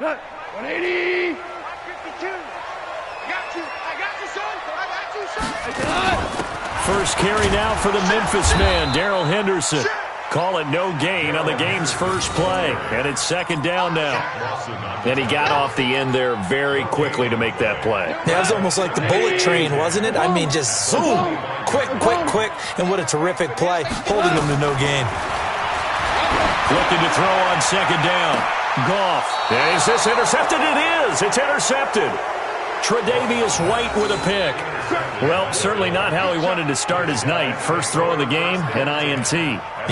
180. 52. I got you, son. First carry now for the Memphis man, Darrell Henderson. Call it no gain on the game's first play, and it's second down now. And he got off the end there very quickly to make that play. Yeah, it was almost like the bullet train, wasn't it? I mean, just zoom, quick, and what a terrific play, holding them to no gain. Looking to throw on second down. Goff. Is this intercepted? It is. It's intercepted. Tre'Davious White with a pick. Well, certainly not how he wanted to start his night. First throw of the game, an INT.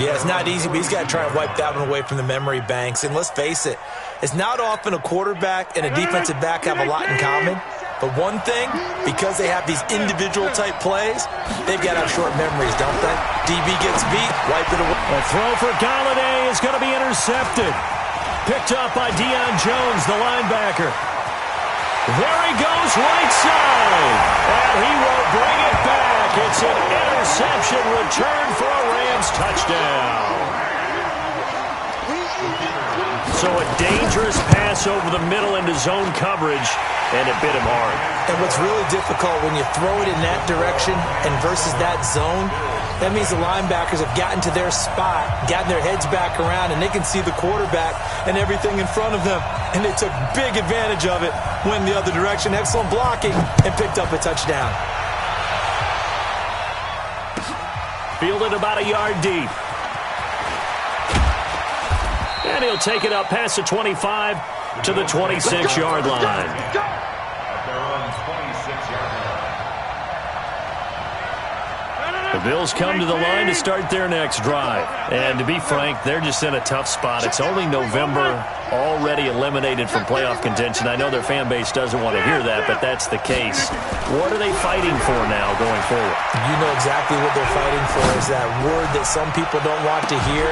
Yeah, it's not easy, but he's got to try and wipe that one away from the memory banks. And let's face it, it's not often a quarterback and a defensive back have a lot in common. But one thing, because they have these individual type plays, they've got to have short memories, don't they? DB gets beat, wipe it away. A throw for Golladay is going to be intercepted. Picked up by Deion Jones, the linebacker. There he goes, right side. And he will bring it back. It's an interception return for a Rams touchdown. So a dangerous pass over the middle into zone coverage, and it bit him hard. And what's really difficult when you throw it in that direction and versus that zone, that means the linebackers have gotten to their spot, gotten their heads back around, and they can see the quarterback and everything in front of them. And they took big advantage of it, went the other direction, excellent blocking, and picked up a touchdown. Fielded about a yard deep. And he'll take it up past the 25 to the 26-yard line. The Bills come to the line to start their next drive. And to be frank, they're just in a tough spot. It's only November, already eliminated from playoff contention. I know their fan base doesn't want to hear that, but that's the case. What are they fighting for now going forward? You know exactly what they're fighting for is that word that some people don't want to hear,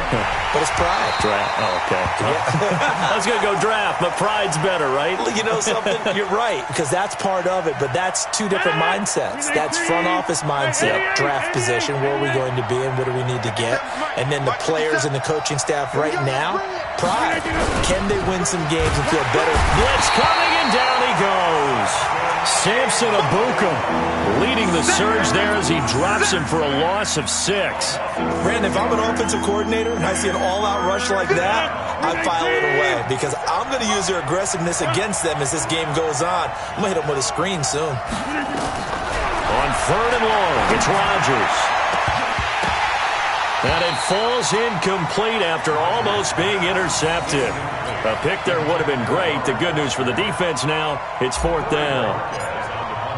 but it's pride. Draft. Oh, okay. I was going to go draft, but pride's better, right? You know something? You're right, because that's part of it, but that's two different mindsets. That's front office mindset, draft position, where are we going to be and what do we need to get? And then the players and the coaching staff right now, pride. Can they win some games and feel better? Blitz coming, and down he goes. Samson Ebukam leading the surge there as he drops him for a loss of 6. Brandon, if I'm an offensive coordinator and I see an all-out rush like that, I file it away because I'm going to use their aggressiveness against them as this game goes on. I'm going to hit them with a screen soon. On third and long, it's Rodgers. And it falls incomplete after almost being intercepted. A pick there would have been great. The good news for the defense now, it's fourth down.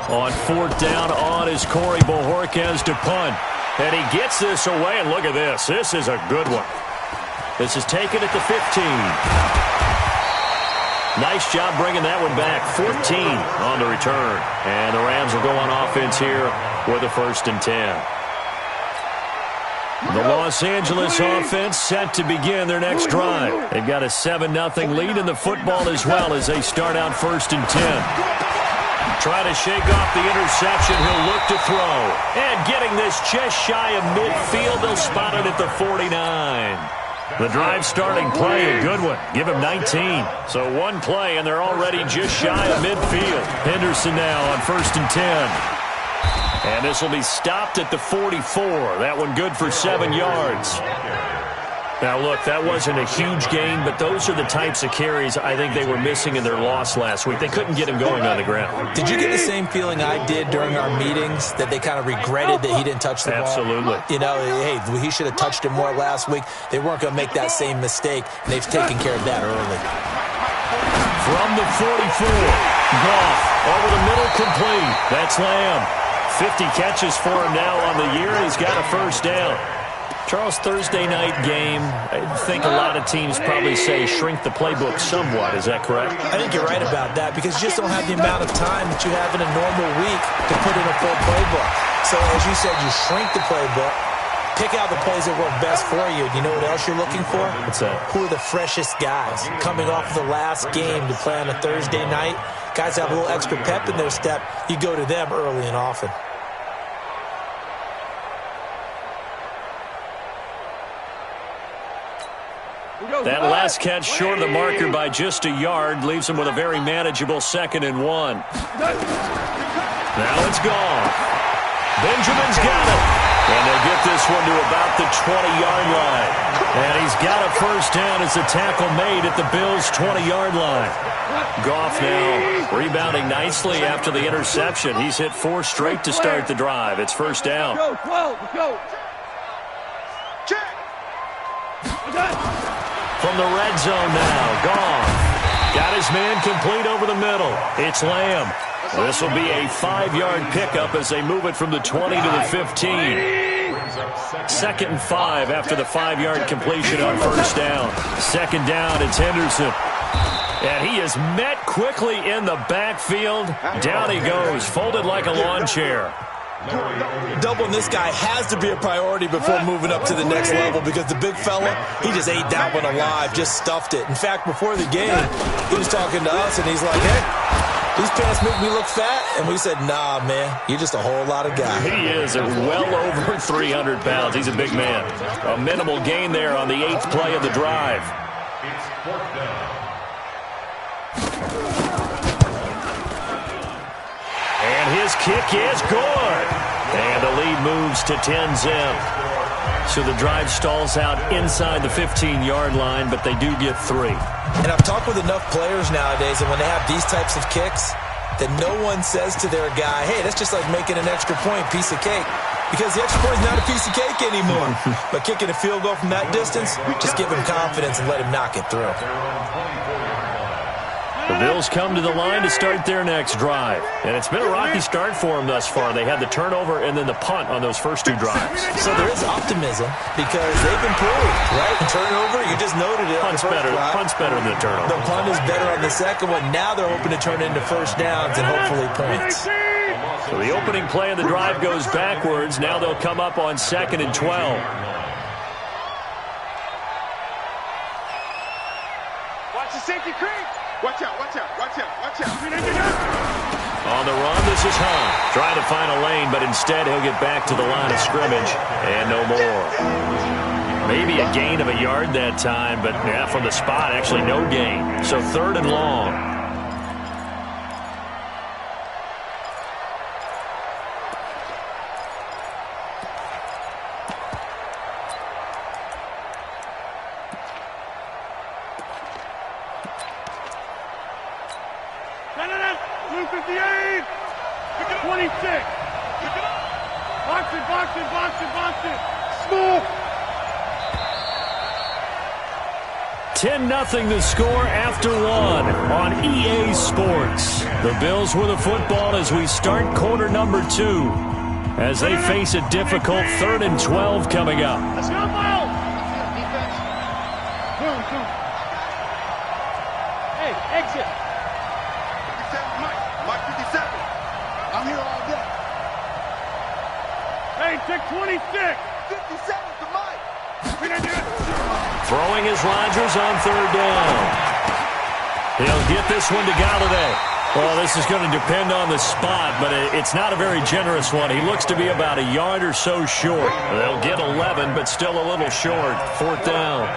On fourth down, on is Corey Bojorquez to punt. And he gets this away, and look at this. This is a good one. This is taken at the 15. Nice job bringing that one back. 14 on the return. And the Rams will go on offense here with a 1st and 10. The Los Angeles offense set to begin their next drive. They've got a 7-0 lead in the football as well as they start out 1st and 10. Try to shake off the interception. He'll look to throw. And getting this just shy of midfield, they'll spot it at the 49. The drive starting play, a good one. Give him 19. So one play, and they're already just shy of midfield. Henderson now on 1st and 10. And this will be stopped at the 44. That one good for 7 yards. Now, look, that wasn't a huge gain, but those are the types of carries I think they were missing in their loss last week. They couldn't get him going on the ground. Did you get the same feeling I did during our meetings, that they kind of regretted that he didn't touch the ball? Absolutely. You know, hey, he should have touched it more last week. They weren't going to make that same mistake, and they've taken care of that early. From the 44, Goff over the middle, complete. That's Lamb. 50 catches for him now on the year. He's got a 1st down. Charles, Thursday night game, I think a lot of teams probably say shrink the playbook somewhat. Is that correct? I think you're right about that because you just don't have the amount of time that you have in a normal week to put in a full playbook. So, as you said, you shrink the playbook, pick out the plays that work best for you. You know what else you're looking for? What's that? Who are the freshest guys coming off the last game to play on a Thursday night? Guys have a little extra pep in their step. You go to them early and often. That last catch short of the marker by just a yard leaves him with a very manageable 2nd and 1. Now it's gone. Benjamin's got it. And they get this one to about the 20-yard line. And he's got a first down as the tackle made at the Bills' 20-yard line. Goff now rebounding nicely after the interception. He's hit 4 straight to start the drive. It's first down. Let's go. Check. From the red zone now, Goff got his man complete over the middle. It's Lamb. This will be a 5-yard pickup as they move it from the 20 to the 15. 2nd and 5 after the 5-yard completion on first down. 2nd down, it's Henderson. And he is met quickly in the backfield. Down he goes, folded like a lawn chair. Doubling this guy has to be a priority before moving up to the next level because the big fella, he just ate that one alive, just stuffed it. In fact, before the game, he was talking to us, and he's like, hey, these pants make me look fat. And we said, nah, man, you're just a whole lot of guy. He is well over 300 pounds. He's a big man. A minimal gain there on the 8th play of the drive. And his kick is good. And the lead moves to 10-zip. So the drive stalls out inside the 15-yard line, but they do get 3. And I've talked with enough players nowadays, and when they have these types of kicks, that no one says to their guy, hey, that's just like making an extra point, piece of cake. Because the extra point is not a piece of cake anymore. But kicking a field goal from that distance, just give him confidence and let him knock it through. The Bills come to the line to start their next drive. And it's been a rocky start for them thus far. They had the turnover and then the punt on those first 2 drives. So there is optimism because they've improved, right? Turnover, you just noted it. Punt's better than the turnover. The punt is better on the second one. Now they're hoping to turn into first downs and hopefully points. So the opening play of the drive goes backwards. Now they'll come up on 2nd and 12. Watch the safety creep. Watch out. On the run, this is Hunt. Trying to find a lane, but instead he'll get back to the line of scrimmage. And no more. Maybe a gain of a yard that time, but yeah, from the spot, actually no gain. So 3rd and long. Blue 58. 26. Box it. Small. 10-0 the score after 1 on EA Sports. The Bills with the football as we start quarter number 2 as they face a difficult 3rd and 12 coming up. Let's go, Miles. Boom. Hey, exit. 57, Mike 57. I'm here all day. Hey, take 26. 57 to Mike. Throwing is Rodgers on 3rd down. He'll get this one to Golladay. Well, this is going to depend on the spot, but it's not a very generous one. He looks to be about a yard or so short. They'll get 11, but still a little short. 4th down.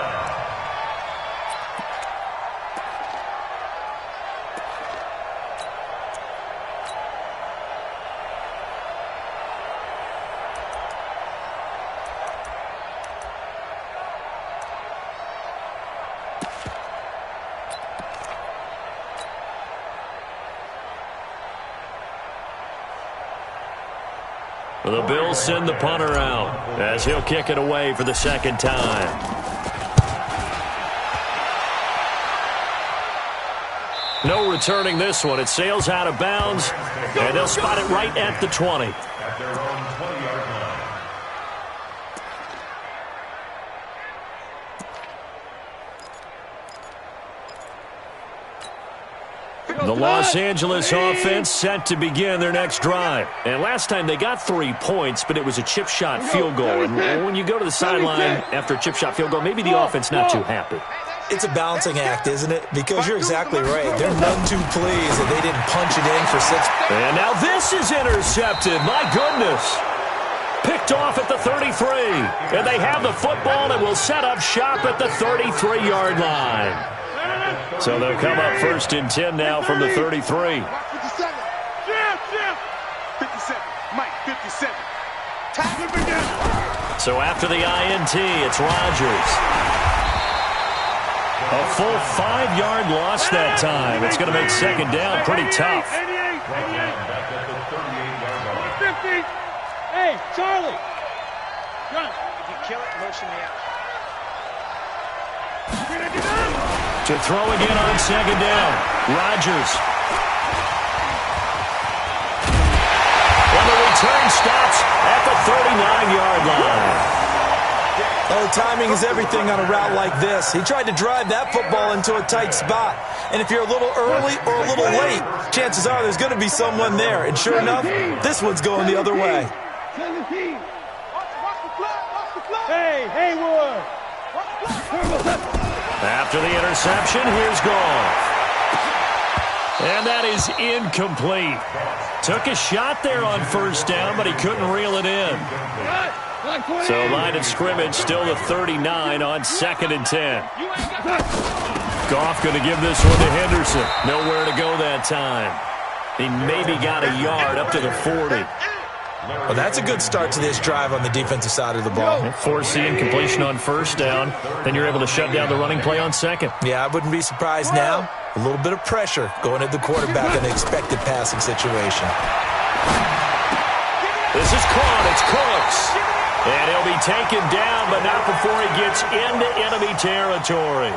The Bills send the punter out as he'll kick it away for the 2nd time. No returning this one. It sails out of bounds, and they'll spot it right at the 20. The Los Angeles offense set to begin their next drive. And last time they got 3 points, but it was a chip shot field goal. And when you go to the sideline after a chip shot field goal, maybe the offense not too happy. It's a balancing act, isn't it? Because you're exactly right. They're none too pleased that they didn't punch it in for 6. And now this is intercepted. My goodness. Picked picked off at the 33. And they have the football and will set up shop at the 33-yard line. So they'll come up 1st and 10 now from the 33. 57. Mike, 57. Time to begin. So after the INT, it's Rodgers. A full 5-yard loss that time. It's going to make 2nd down pretty tough. 50. Hey, Charlie. Run. If you kill it, motion me out. To throw again on 2nd down. Rodgers. And the return stops at the 39-yard line. Oh, timing is everything on a route like this. He tried to drive that football into a tight spot. And if you're a little early or a little late, chances are there's going to be someone there. And sure enough, this one's going the other way. Hey, Haywood. After the interception, here's Goff. And that is incomplete. Took a shot there on 1st down, but he couldn't reel it in. So line of scrimmage still the 39 on 2nd and 10. Goff going to give this one to Henderson. Nowhere to go that time. He maybe got a yard up to the 40. Well, that's a good start to this drive on the defensive side of the ball. Force the incompletion on 1st down. Then you're able to shut down the running play on 2nd. Yeah, I wouldn't be surprised now. A little bit of pressure going at the quarterback in an expected passing situation. This is caught. It's Cooks. And he'll be taken down, but not before he gets into enemy territory.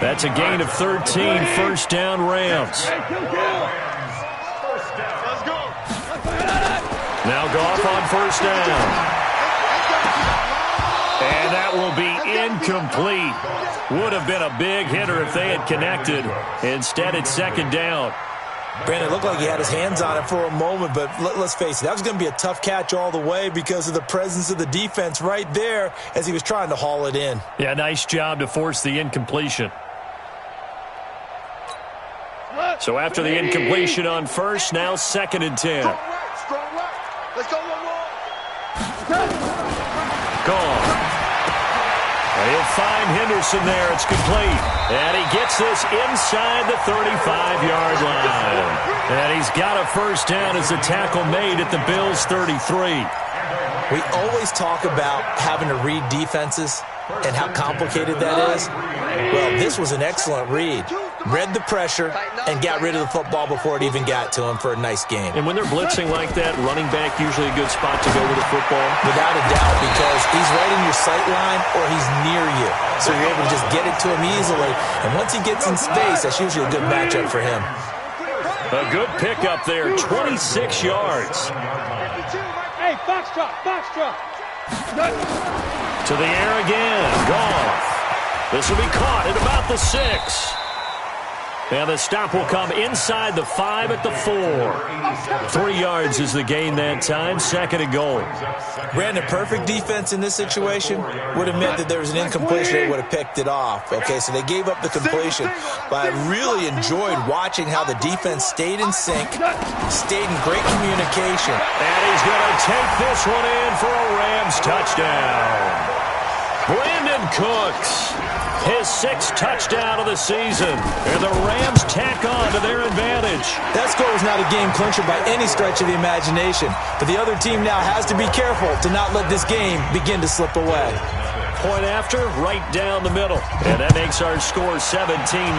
That's a gain of 13, 1st down Rams. Now Goff on 1st down. And that will be incomplete. Would have been a big hitter if they had connected. Instead, it's 2nd down. Brandon, it looked like he had his hands on it for a moment, but let's face it, that was going to be a tough catch all the way because of the presence of the defense right there as he was trying to haul it in. Yeah, nice job to force the incompletion. So after the incompletion on 1st, now 2nd and 10. Strong right. Let's go one more. Gone. And he'll find Henderson there. It's complete. And he gets this inside the 35-yard line. And he's got a 1st down as a tackle made at the Bills' 33. We always talk about having to read defenses and how complicated that is. Well, this was an excellent read. Read the pressure and got rid of the football before it even got to him for a nice game. And when they're blitzing like that, running back usually a good spot to go with the football. Without a doubt, because he's right in your sight line or he's near you. So you're able to just get it to him easily. And once he gets in space, that's usually a good matchup for him. A good pickup there, 26 yards. Hey, Foxtrot. To the air again, Goff. This will be caught at about the 6. And the stop will come inside the 5 at the 4. 3 yards is the gain that time, 2nd and goal. Brandon, perfect defense in this situation would have meant that there was an incompletion. They would have picked it off. Okay, so they gave up the completion. But I really enjoyed watching how the defense stayed in sync, stayed in great communication. And he's going to take this one in for a Rams touchdown. Brandon Cooks, his 6th touchdown of the season. And the Rams tack on to their advantage. That score was not a game clincher by any stretch of the imagination. But the other team now has to be careful to not let this game begin to slip away. Point after, right down the middle. And that makes our score 17-0.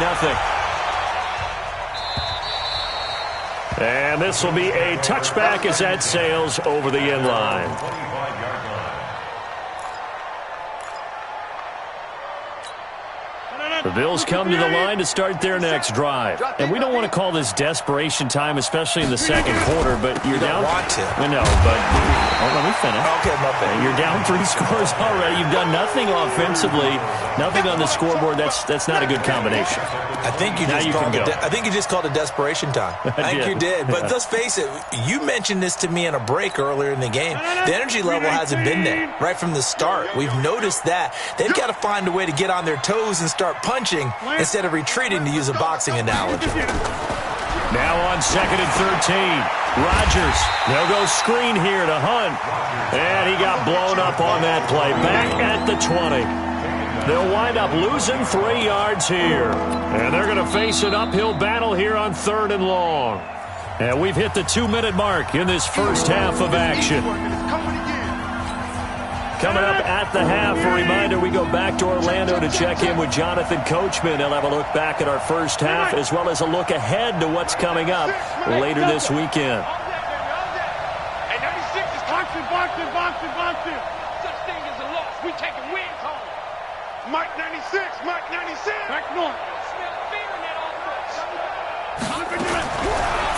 And this will be a touchback as that sails over the end line. The Bills come to the line to start their next drive. And we don't want to call this desperation time, especially in the 2nd quarter, but you're down. You don't want to. I know, but let me finish. Okay, my bad. You're down 3 scores already. You've done nothing offensively, nothing on the scoreboard. That's not a good combination. I think you just called it desperation time. I think you did. But let's face it, you mentioned this to me in a break earlier in the game. The energy level hasn't been there right from the start. We've noticed that. They've got to find a way to get on their toes and start punching instead of retreating, to use a boxing analogy. Now on 2nd and 13. Rodgers, they'll go screen here to Hunt. And he got blown up on that play. Back at the 20. They'll wind up losing 3 yards here. And they're going to face an uphill battle here on 3rd and long. And we've hit the 2-minute mark in this first half of action. Coming up at the half, a reminder, we go back to Orlando to check in with Jonathan Coachman. He'll have a look back at our first half as well as a look ahead to what's coming up later this weekend. Hey, 96 is boxing. Such thing as a loss. We taking wins home. Mike 96, Mike 96. Back north. Smell fear in that offense.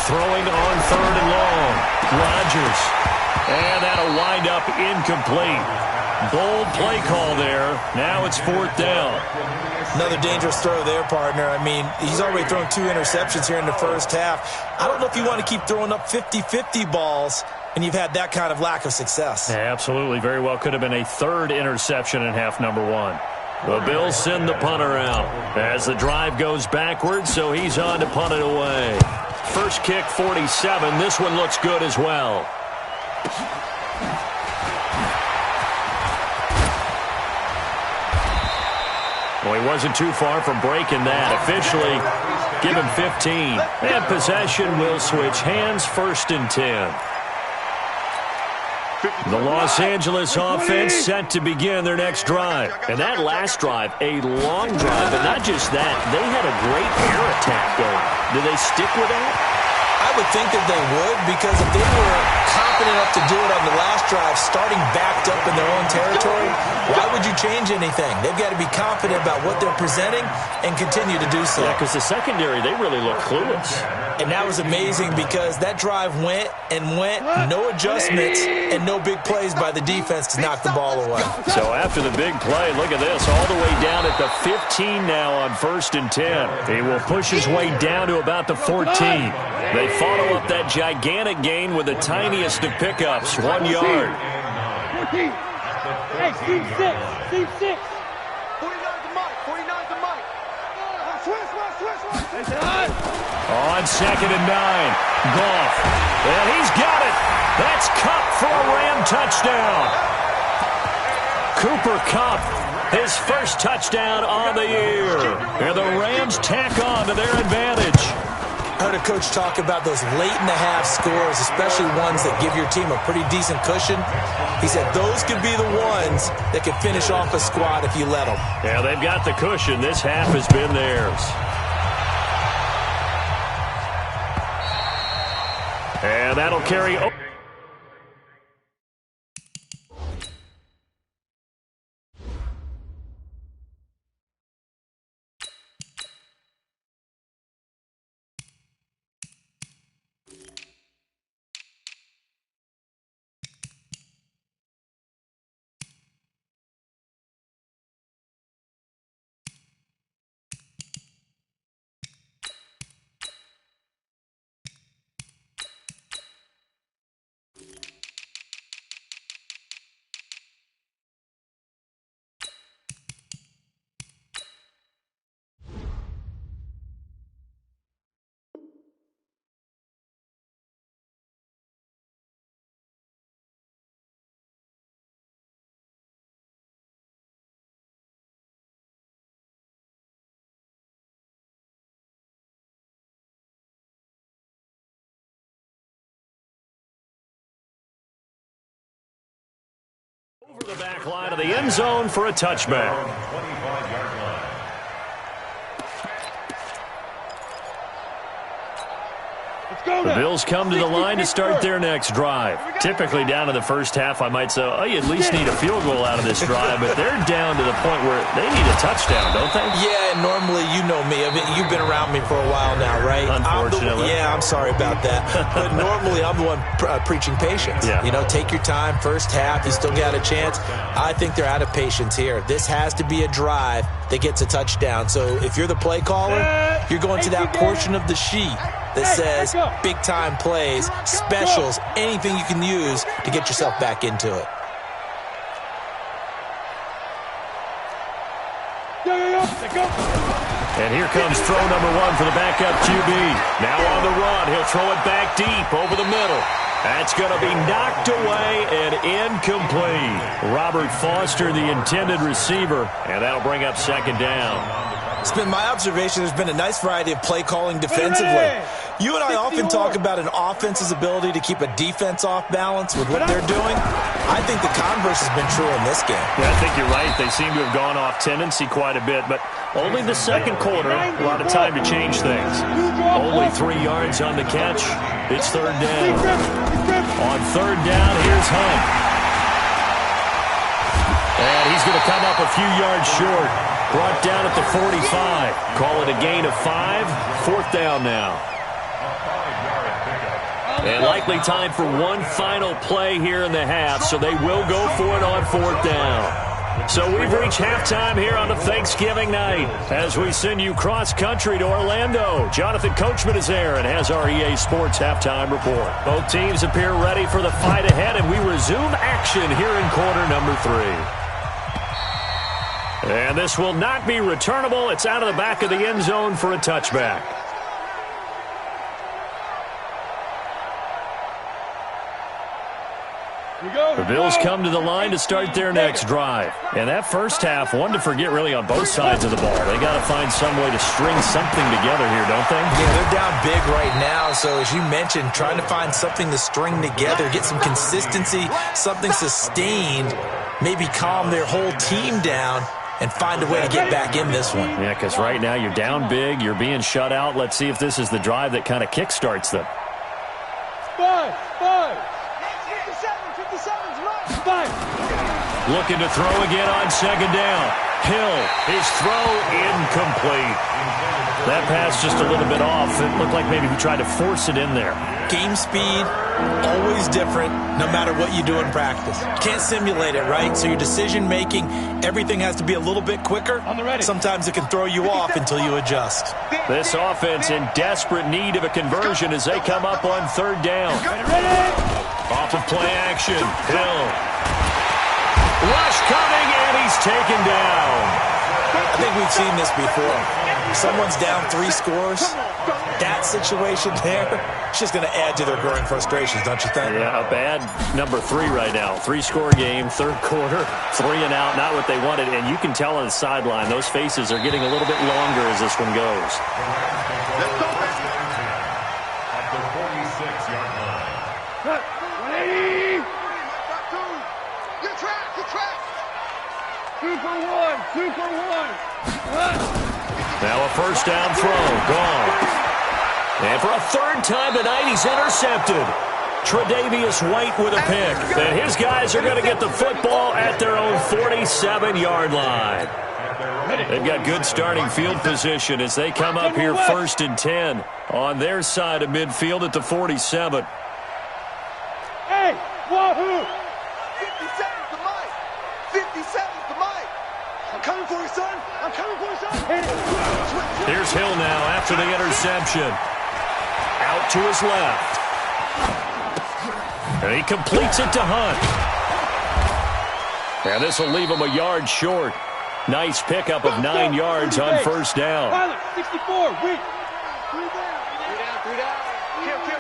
Throwing on 3rd and long. Rodgers. And that'll wind up incomplete. Bold play call there. Now it's 4th down. Another dangerous throw there, partner. I mean, he's already thrown 2 interceptions here in the first half. I don't know if you want to keep throwing up 50-50 balls, and you've had that kind of lack of success. Yeah, absolutely. Very well could have been a 3rd interception in half number 1. The Bills send the punter out as the drive goes backwards, so he's on to punt it away. First kick, 47. This one looks good as well. Well, he wasn't too far from breaking that. Officially, give him 15. And possession will switch hands, 1st and 10. The Los Angeles offense set to begin their next drive. And that last drive, a long drive, but not just that. They had a great air attack going. Do they stick with that? I would think that they would, because if they were confident enough to do it on the last drive, starting backed up in their own territory, why would you change anything? They've got to be confident about what they're presenting and continue to do so. Yeah, because the secondary, they really look clueless. And that was amazing because that drive went and went, no adjustments, and no big plays by the defense to knock the ball away. So after the big play, look at this, all the way down at the 15 now on 1st and 10. He will push his way down to about the 14. They follow up that gigantic gain with the tiniest of pickups, 1 yard. 14. Hey, Steve 6. 49 to Mike, 49 to Mike. Switch. On 2nd and 9, Goff. And he's got it. That's Kupp for a Ram touchdown. Cooper Kupp, his first touchdown on the year. And the Rams tack on to their advantage. I heard a coach talk about those late-in-the-half scores, especially ones that give your team a pretty decent cushion. He said those could be the ones that could finish off a squad if you let them. Yeah, they've got the cushion. This half has been theirs. And that'll carry over. Over the back line of the end zone for a touchback. The Bills come to the line to start their next drive. Typically down in the first half, I might say, oh, you at least need a field goal out of this drive, but they're down to the point where they need a touchdown, don't they? Yeah, and normally, you know me. I mean, you've been around me for a while now, right? Unfortunately. I'm sorry about that. But normally, I'm the one preaching patience. Yeah. You know, take your time. First half, you still got a chance. I think they're out of patience here. This has to be a drive that gets a touchdown. So if you're the play caller, you're going to that portion of the sheet that says big-time plays, specials, anything you can use to get yourself back into it. And here comes throw number one for the backup QB. Now on the run. He'll throw it back deep over the middle. That's going to be knocked away and incomplete. Robert Foster, the intended receiver, and that'll bring up second down. It's been my observation there's been a nice variety of play calling defensively. You and I often talk about an offense's ability to keep a defense off balance with what they're doing. I think the converse has been true in this game. Yeah, I think you're right. They seem to have gone off tendency quite a bit, but only the second quarter, a lot of time to change things. Only 3 yards on the catch. It's third down. On third down, here's Hunt. And he's going to come up a few yards short. Brought down at the 45. Call it a gain of 5. Fourth down now. And likely time for one final play here in the half, so they will go for it on fourth down. So we've reached halftime here on a Thanksgiving night as we send you cross-country to Orlando. Jonathan Coachman is there and has our EA Sports halftime report. Both teams appear ready for the fight ahead, and we resume action here in quarter number 3. And this will not be returnable. It's out of the back of the end zone for a touchback. The Bills come to the line to start their next drive. And that first half, one to forget really on both sides of the ball. They got to find some way to string something together here, don't they? Yeah, they're down big right now. So as you mentioned, trying to find something to string together, get some consistency, something sustained, maybe calm their whole team down and find a way to get back in this one. Yeah, because right now you're down big, you're being shut out. Let's see if this is the drive that kind of kickstarts them. 5. Looking to throw again on second down. Hill, his throw incomplete. That pass just a little bit off. It looked like maybe he tried to force it in there. Game speed, always different, no matter what you do in practice. Can't simulate it, right? So your decision-making, everything has to be a little bit quicker. Sometimes it can throw you off until you adjust. This offense in desperate need of a conversion as they come up on third down. Off of play action, Hill. Rush coming, and he's taken down. I think we've seen this before. Someone's down 3 scores. That situation there, it's just going to add to their growing frustrations, don't you think? Yeah, a bad number 3 right now. 3-score game, third quarter, 3 and out, not what they wanted. And you can tell on the sideline, those faces are getting a little bit longer as this one goes. Let's go, baby. At the 46-yard line. 180. Good track, good track. 2 for 1. 2 for 1. Now a first down throw, gone. And for a third time tonight, he's intercepted. Tre'Davious White with a pick. And his guys are going to get the football at their own 47-yard line. They've got good starting field position as they come up here first and 10 on their side of midfield at the 47. Hey, wahoo! 57's the mic. 57's the mic. I'm coming for you, son. I'm coming for you, son. Here's Hill now after the interception. Out to his left. And he completes it to Hunt. And this will leave him a yard short. Nice pickup of 9 yards on first down. Pilot, 64, wait. 3 down.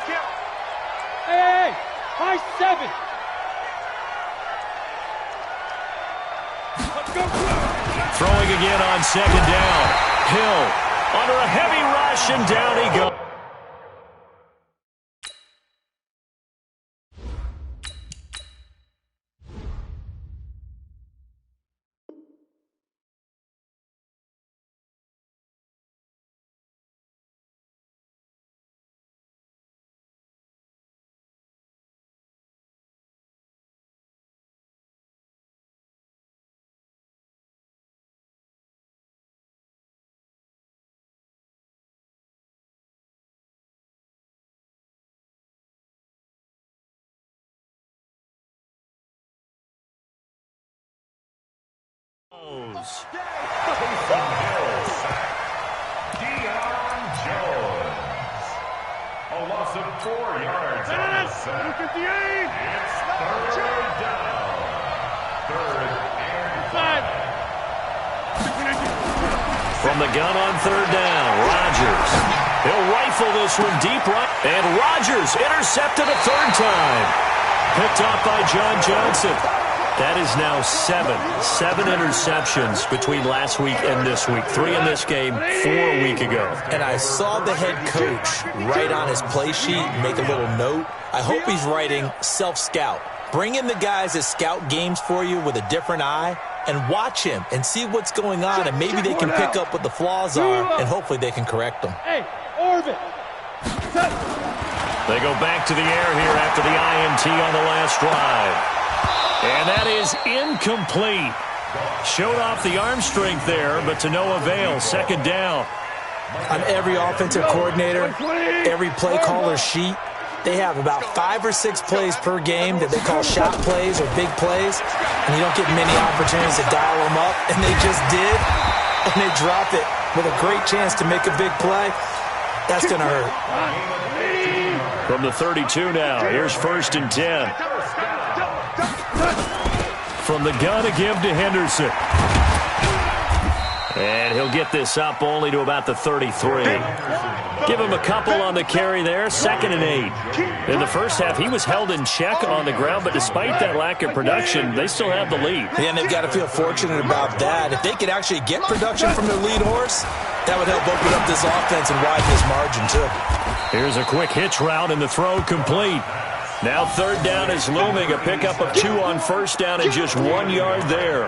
Kill. Hey, high 7. Let's go. Throwing again on second down. Hill under a heavy rush, and down he goes. Deion Jones. A loss of 4 yards. On the sack. 58. It's third down. Third and 5. From From the gun on third down, Rodgers. He'll rifle this one deep right. And Rodgers intercepted a third time. Picked off by John Johnson. That is now seven interceptions between last week and this week. 3 in this game, 4 a week ago. And I saw the head coach write on his play sheet, make a little note. I hope he's writing self-scout. Bring in the guys that scout games for you with a different eye and watch him and see what's going on, and maybe they can pick up what the flaws are, and hopefully they can correct them. Hey, orbit. They go back to the air here after the INT on the last drive. And that is incomplete. Showed off the arm strength there, but to no avail. Second down. On every offensive coordinator, every play caller's sheet, they have about 5 or 6 plays per game that they call shot plays or big plays, and you don't get many opportunities to dial them up, and they just did, and they drop it with a great chance to make a big play. That's going to hurt. From the 32 now, here's 1st and 10. From the gun again to Henderson. And he'll get this up only to about the 33. Give him a couple on the carry there. 2nd and 8. In the first half, he was held in check on the ground, but despite that lack of production, they still have the lead. Yeah, and they've got to feel fortunate about that. If they could actually get production from their lead horse, that would help open up this offense and widen this margin, too. Here's a quick hitch route, and the throw complete. Now 3rd down is looming, a pickup of 2 on 1st down and just 1 yard there.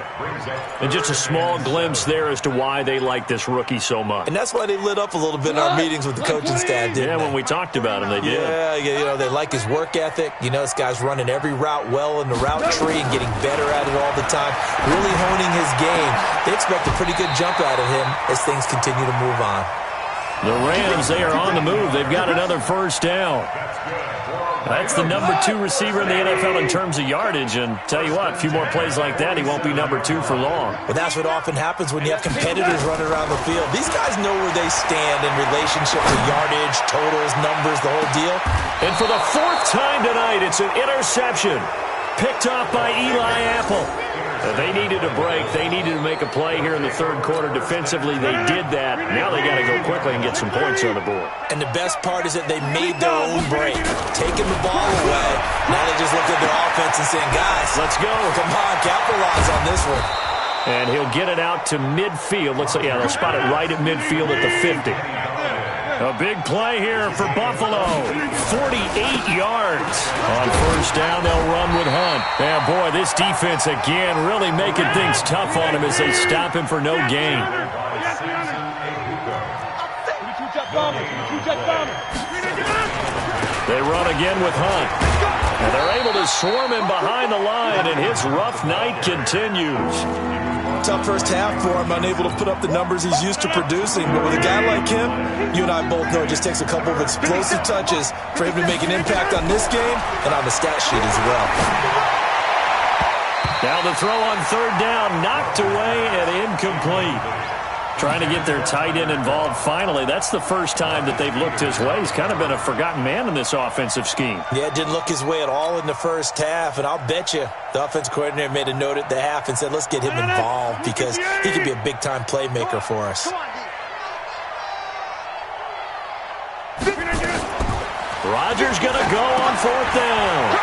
And just a small glimpse there as to why they like this rookie so much. And that's why they lit up a little bit in our meetings with the coaching staff, didn't they? Yeah, when we talked about him, they did. Yeah, you know, they like his work ethic. You know, this guy's running every route well in the route tree and getting better at it all the time, really honing his game. They expect a pretty good jump out of him as things continue to move on. The Rams, they are on the move. They've got another 1st down. That's the number 2 receiver in the NFL in terms of yardage, and tell you what, a few more plays like that, he won't be number 2 for long. But that's what often happens when you have competitors running around the field. These guys know where they stand in relationship to yardage, totals, numbers, the whole deal. And for the 4th time tonight, it's an interception. Picked off by Eli Apple. They needed a break. They needed to make a play here in the 3rd quarter. Defensively, they did that. Now they got to go quickly and get some points on the board. And the best part is that they made their own break, taking the ball away. Now they just look at their offense and saying, guys, let's go. Come on, capitalize on this one. And he'll get it out to midfield. Looks like, yeah, they'll spot it right at midfield at the 50. A big play here for Buffalo. 48 yards. On 1st down, they'll run with Hunt. And, boy, this defense, again, really making things tough on him as they stop him for no gain. They run again with Hunt. And they're able to swarm him behind the line, and his rough night continues. Tough first half for him, unable to put up the numbers he's used to producing. But with a guy like him, you and I both know it just takes a couple of explosive touches for him to make an impact on this game and on the stat sheet as well. Now the throw on 3rd down, knocked away and incomplete. Trying to get their tight end involved finally. That's the first time that they've looked his way. He's kind of been a forgotten man in this offensive scheme. Yeah, it didn't look his way at all in the first half, and I'll bet you the offense coordinator made a note at the half and said, let's get him involved because he could be a big-time playmaker for us. Rodgers going to go on 4th down.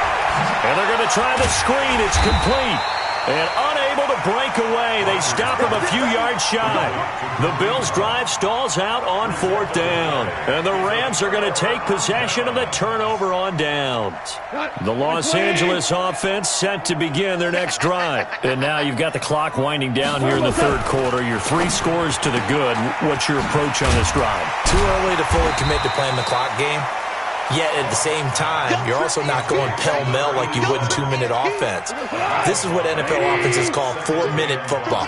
And they're going to try the screen. It's complete. And unable to break away. They stop him a few yards shy. The Bills' drive stalls out on 4th down. And the Rams are going to take possession of the turnover on downs. The Los Angeles offense set to begin their next drive. And now you've got the clock winding down here in the 3rd quarter. You're 3 scores to the good. What's your approach on this drive? Too early to fully commit to playing the clock game. Yet at the same time, you're also not going pell-mell like you would in 2-minute offense. This is what NFL offenses call 4-minute football.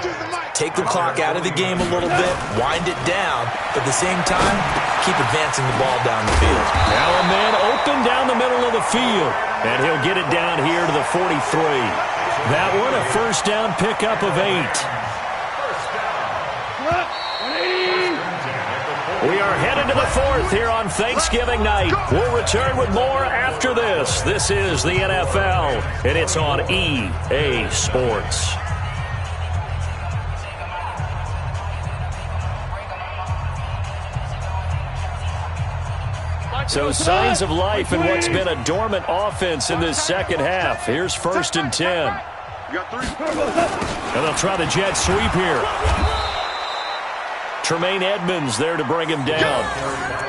Take the clock out of the game a little bit, wind it down, but at the same time, keep advancing the ball down the field. Now a man open down the middle of the field, and he'll get it down here to the 43. That one a 1st down pickup of 8. We are headed to the 4th here on Thanksgiving night. We'll return with more after this. This is the NFL, and it's on EA Sports. So signs of life in what's been a dormant offense in this second half. Here's 1st and 10. And they'll try the jet sweep here. Tremaine Edmonds there to bring him down.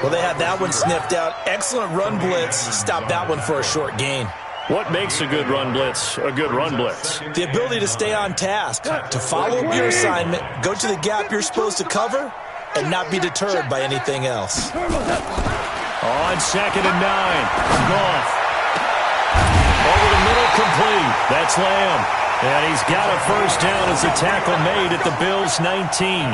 Well, they had that one sniffed out. Excellent run blitz. Stopped that one for a short gain. What makes a good run blitz a good run blitz? The ability to stay on task, to follow up your assignment, go to the gap you're supposed to cover, and not be deterred by anything else. On 2nd and 9. Goff. Over the middle, complete. That's Lamb. And he's got a first down as a tackle made at the Bills' 19.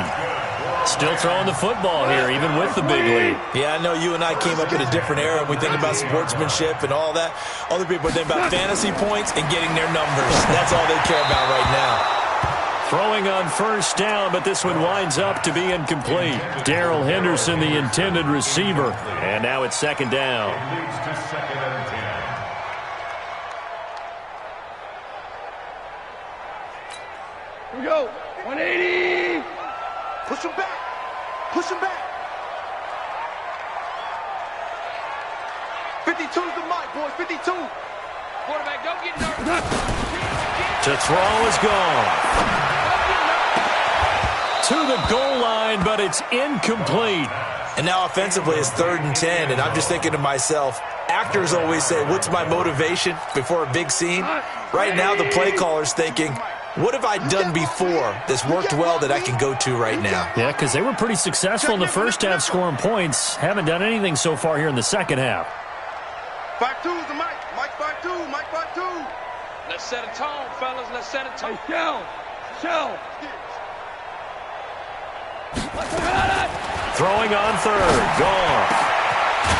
Still throwing the football here, even with the big lead. Yeah, I know you and I came up in a different era. We think about sportsmanship and all that. Other people think about fantasy points and getting their numbers. That's all they care about right now. Throwing on first down, but this one winds up to be incomplete. Darrell Henderson, the intended receiver. And now it's 2nd down. Leads to 2nd and 10. Here we go. 180. Push him back. Push him back. 52's the mic, boys. 52. Quarterback, don't get nervous. To throw is gone. To the goal line, but it's incomplete. And now offensively it's 3rd and 10, and I'm just thinking to myself, actors always say, what's my motivation before a big scene? Right now the play caller's thinking, what have I done before that's worked well that I can go to right now? Yeah, because they were pretty successful in the first half scoring points. Haven't done anything so far here in the second half. 5-2's the mic. Mike 5-2. Mike 5-2. Let's set a tone, fellas. Let's set a tone. Hey, Shell. Throwing on 3rd. Goff.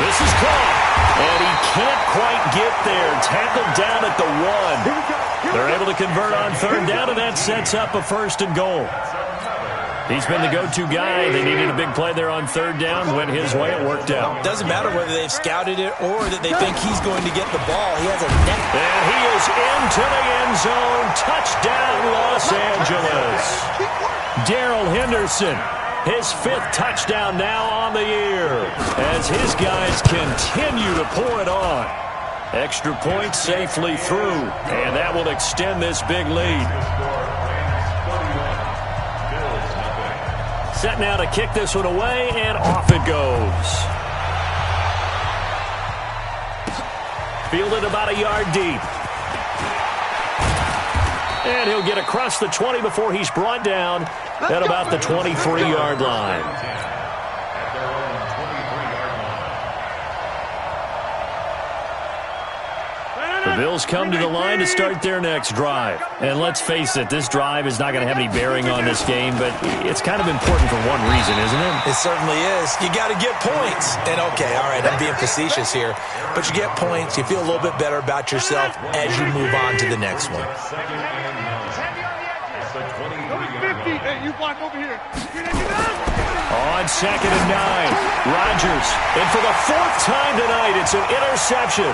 This is caught. And he can't quite get there. Tackled down at the 1. They're able to convert on 3rd down, and that sets up a 1st and goal. He's been the go-to guy. They needed a big play there on 3rd down. Went his way. It worked out. Doesn't matter whether they've scouted it or that they think he's going to get the ball. He has a net. And he is into the end zone. Touchdown, Los Angeles. Darrell Henderson, his 5th touchdown now on the year as his guys continue to pour it on. Extra point safely through, and that will extend this big lead. Set now to kick this one away, and off it goes. Fielded about a yard deep. And he'll get across the 20 before he's brought down at about the 23-yard line. The Bills come to the line to start their next drive. And let's face it, this drive is not going to have any bearing on this game, but it's kind of important for one reason, isn't it? It certainly is. You got to get points. And okay, all right, I'm being facetious here, but you get points, you feel a little bit better about yourself as you move on to the next one. Hey, you block over here. On 2nd and 9, Rodgers, and for the 4th time tonight, it's an interception.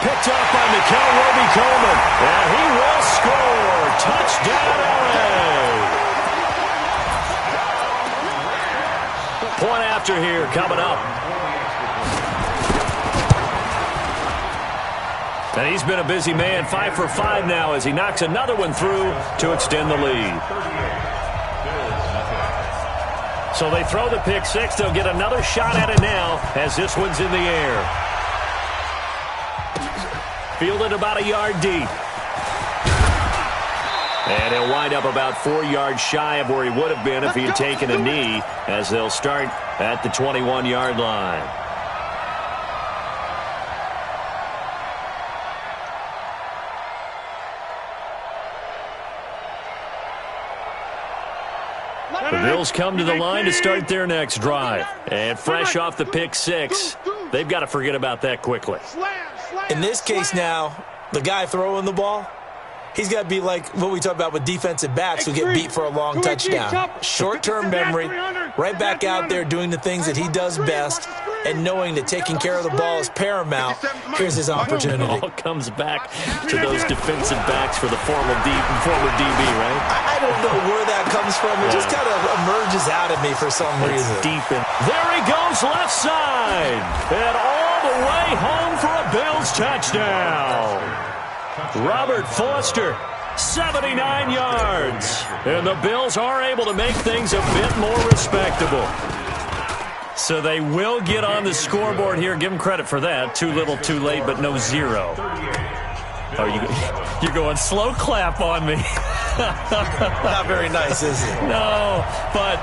Picked up by Mikel Roby-Coleman, and he will score. Touchdown, LA. Point after here coming up. And he's been a busy man, 5 for 5 now as he knocks another one through to extend the lead. So they throw the pick 6. They'll get another shot at it now as this one's in the air. Fielded about a yard deep. And he'll wind up about 4 yards shy of where he would have been if he had taken a knee as they'll start at the 21-yard line. The Bills come to the line to start their next drive. And fresh off the pick 6, they've got to forget about that quickly. In this case now, the guy throwing the ball, he's got to be like what we talk about with defensive backs who get beat for a long touchdown. Short-term memory, right back out there doing the things that he does best, and knowing that taking care of the ball is paramount. Here's his opportunity. It all comes back to those defensive backs for the former DB, right? I don't know where that comes from. It just kind of emerges out of me for some reason. Deep in. There he goes, left side. And all the way home for a Bills touchdown. Robert Foster, 79 yards. And the Bills are able to make things a bit more respectable. So they will get on the scoreboard here. Give them credit for that. Too little, too late, but no zero. Oh, you're going slow clap on me. Not very nice, is it? No, but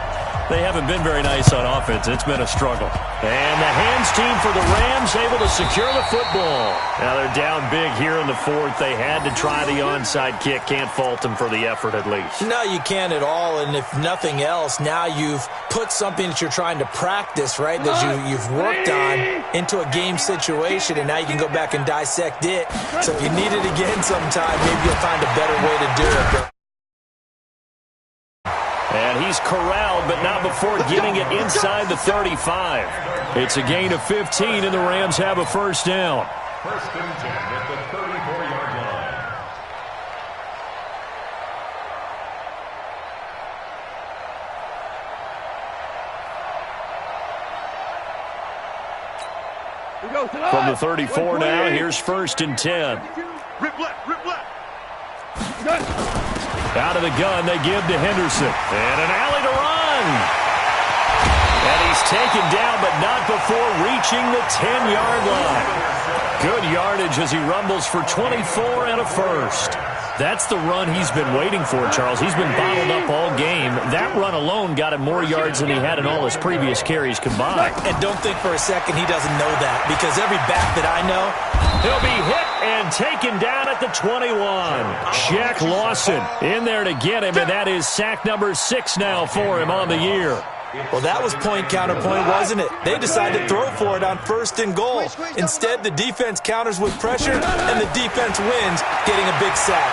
they haven't been very nice on offense. It's been a struggle. And the hands team for the Rams able to secure the football. Now they're down big here in the fourth. They had to try the onside kick. Can't fault them for the effort at least. No, you can't at all. And if nothing else, now you've put something that you're trying to practice, right, that you've worked on into a game situation, and now you can go back and dissect it. So if you need it again sometime, maybe you'll find a better way to do it. And he's corralled, but not before getting it inside the 35. It's a gain of 15, and the Rams have a first down. First and 10 at the 34-yard line. From the 34 now, here's first and 10. Rip left, rip left. Out of the gun, they give to Henderson. And an alley to run. And he's taken down, but not before reaching the 10-yard line. Good yardage as he rumbles for 24 and a first. That's the run he's been waiting for, Charles. He's been bottled up all game. That run alone got him more yards than he had in all his previous carries combined. And don't think for a second he doesn't know that, because every back that I know, he'll be hit and taken down at the 21. Jack Lawson in there to get him, and that is sack number 6 now for him on the year. Well, that was point counterpoint, wasn't it? They decided to throw for it on first and goal. Instead, the defense counters with pressure, and the defense wins, getting a big sack.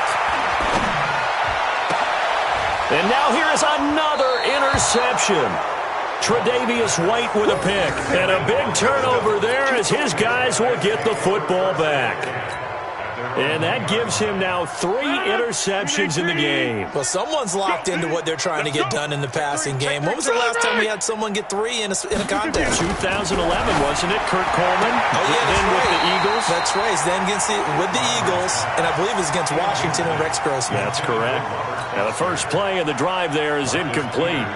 And now here is another interception. Tre'Davious White with a pick. And a big turnover there as his guys will get the football back. And that gives him now 3 interceptions in the game. Well, someone's locked into what they're trying to get done in the passing game. When was the last time we had someone get 3 in a contest? 2011, wasn't it? Kurt Coleman. Oh, yeah, then right. with the Eagles. That's right. Then with the Eagles, and I believe it was against Washington and Rex Grossman. That's correct. Now, the first play of the drive there is incomplete.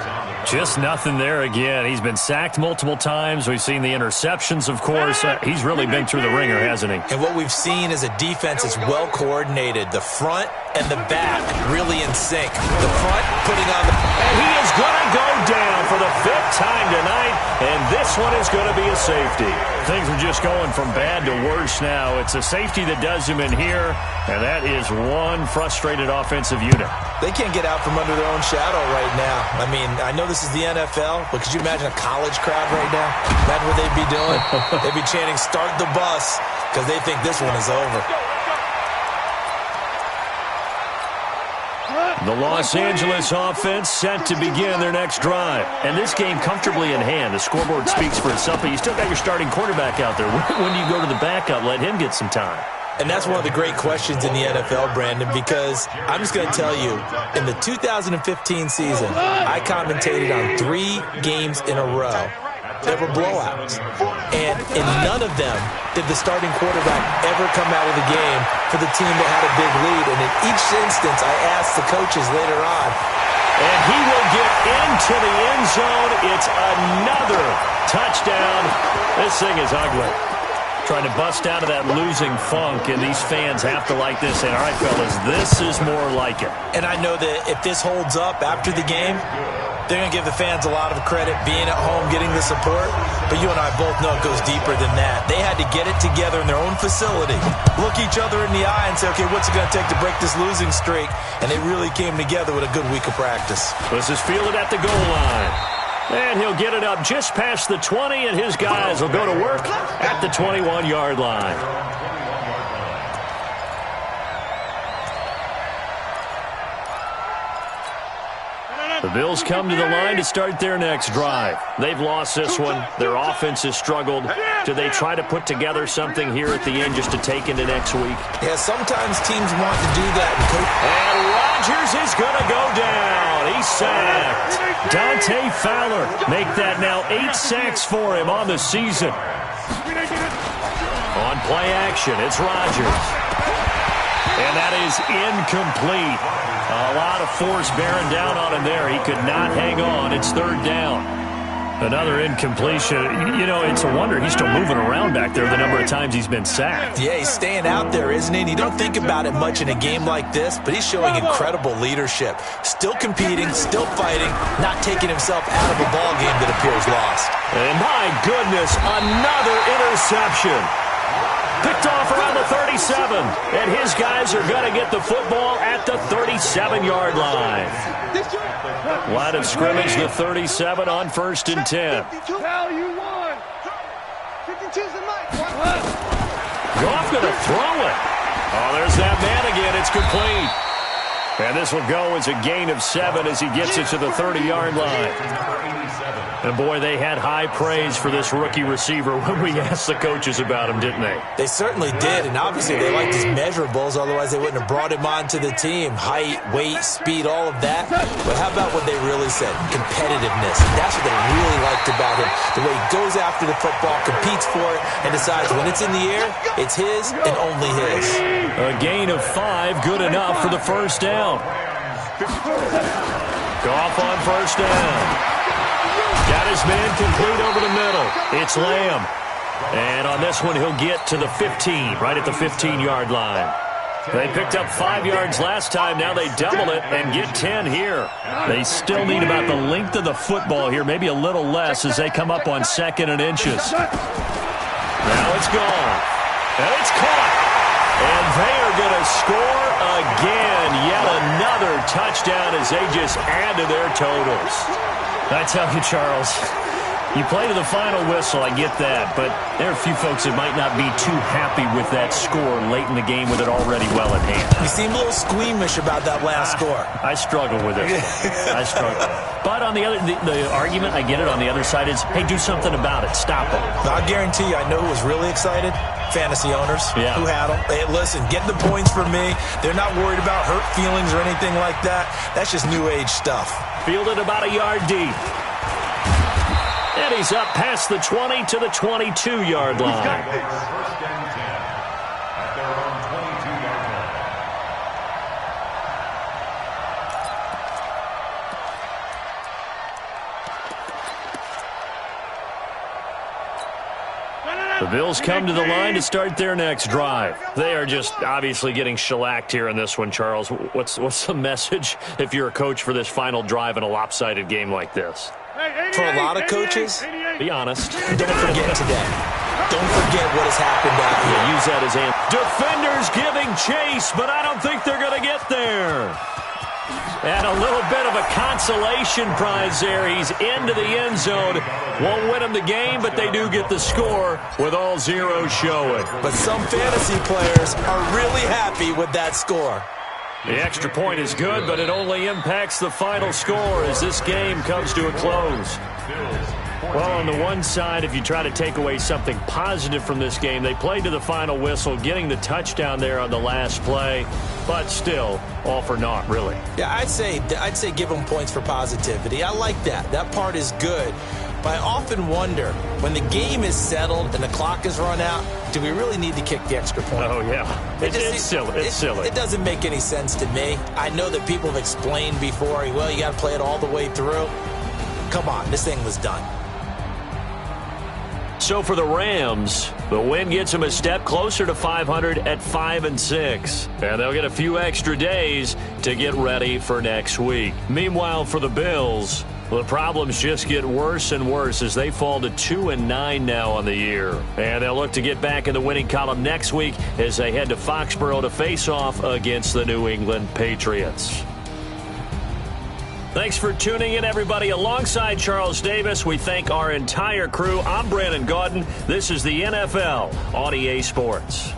Just nothing there again. He's been sacked multiple times. We've seen the interceptions, of course. He's really been through the ringer, hasn't he? And what we've seen is a defense that's well coordinated. The front and the back really in sync. The front putting on the... And he is going to go down for the 5th time tonight, and this one is going to be a safety. Things are just going from bad to worse now. It's a safety that does him in here, and that is one frustrated offensive unit. They can't get out from under their own shadow right now. I mean, I know this is the NFL, but could you imagine a college crowd right now? Imagine what they'd be doing. They'd be chanting, "Start the bus," because they think this one is over. The Los Angeles offense set to begin their next drive. And this game comfortably in hand. The scoreboard speaks for itself, but you still got your starting quarterback out there. When do you go to the backup? Let him get some time. And that's one of the great questions in the NFL, Brandon, because I'm just going to tell you, in the 2015 season, I commentated on 3 games in a row. There were blowouts. And in none of them did the starting quarterback ever come out of the game for the team that had a big lead. And in each instance, I asked the coaches later on. And he will get into the end zone. It's another touchdown. This thing is ugly. Trying to bust out of that losing funk, and these fans have to like this. And, all right, fellas, this is more like it. And I know that if this holds up after the game, they're going to give the fans a lot of credit being at home, getting the support. But you and I both know it goes deeper than that. They had to get it together in their own facility, look each other in the eye and say, okay, what's it going to take to break this losing streak? And they really came together with a good week of practice. This is fielded at the goal line. And he'll get it up just past the 20, and his guys will go to work at the 21-yard line. The Bills come to the line to start their next drive. They've lost this one. Their offense has struggled. Do they try to put together something here at the end just to take into next week? Yeah, sometimes teams want to do that. And right Rodgers is going to go down. He's sacked. Dante Fowler make that now 8 sacks for him on the season. On play action, it's Rodgers. And that is incomplete. A lot of force bearing down on him there. He could not hang on. It's third down. Another incompletion. You know, it's a wonder he's still moving around back there the number of times he's been sacked. Yeah, he's staying out there, isn't he? And you don't think about it much in a game like this, but he's showing incredible leadership. Still competing, still fighting, not taking himself out of a ball game that appears lost. And my goodness, another interception. Picked off around the 37, and his guys are going to get the football at the 37-yard line. Line of scrimmage, the 37 on 1st and 10. Hell, you won. 52's the night. Goff going to throw it. Oh, there's that man again. It's complete. And this will go as a gain of 7 as he gets it to the 30-yard line. And, boy, they had high praise for this rookie receiver when we asked the coaches about him, didn't they? They certainly did, and obviously they liked his measurables, otherwise they wouldn't have brought him onto the team. Height, weight, speed, all of that. But how about what they really said? Competitiveness. That's what they really liked about him. The way he goes after the football, competes for it, and decides when it's in the air, it's his and only his. A gain of 5, good enough for the first down. Goff on first down. Got his man complete over the middle. It's Lamb. And on this one, he'll get to the 15, right at the 15-yard line. They picked up 5 yards last time. Now they double it and get 10 here. They still need about the length of the football here, maybe a little less as they come up on 2nd and inches. Now it's gone. And it's caught. And they are going to score again. Yet another touchdown as they just add to their totals. I tell you, Charles, you play to the final whistle, I get that, but there are a few folks that might not be too happy with that score late in the game with it already well in hand. You seem a little squeamish about that last score. I struggle with it. I struggle. But on the other, the argument, I get it, on the other side is, hey, do something about it. Stop them. I guarantee you, I know who was really excited. Fantasy owners who had them. Hey, listen, get the points for me. They're not worried about hurt feelings or anything like that. That's just new age stuff. Fielded about a yard deep. And he's up past the 20 to the 22-yard line. First and 10 at their own 22-yard line. The Bills come to the line to start their next drive. They are just obviously getting shellacked here in this one, Charles. What's the message if you're a coach for this final drive in a lopsided game like this? For a lot of coaches, be honest. don't forget today. Don't forget what has happened out here. Use that as defenders giving chase, but I don't think they're going to get there. And a little bit of a consolation prize there. He's into the end zone. Won't win him the game, but they do get the score with all zeros showing. But some fantasy players are really happy with that score. The extra point is good, but it only impacts the final score as this game comes to a close. Well, on the one side, if you try to take away something positive from this game, they played to the final whistle, getting the touchdown there on the last play, but still, all for naught, really. Yeah, I'd say give them points for positivity. I like that. That part is good. But I often wonder, when the game is settled and the clock is run out, do we really need to kick the extra point? Oh, yeah. It's silly. It's silly. It doesn't make any sense to me. I know that people have explained before, well, you got to play it all the way through. Come on, this thing was done. So for the Rams, the win gets them a step closer to 500 at 5-6. And they'll get a few extra days to get ready for next week. Meanwhile, for the Bills, the problems just get worse and worse as they fall to 2-9 now on the year. And they'll look to get back in the winning column next week as they head to Foxborough to face off against the New England Patriots. Thanks for tuning in, everybody. Alongside Charles Davis, we thank our entire crew. I'm Brandon Gaudin. This is the NFL on EA Sports.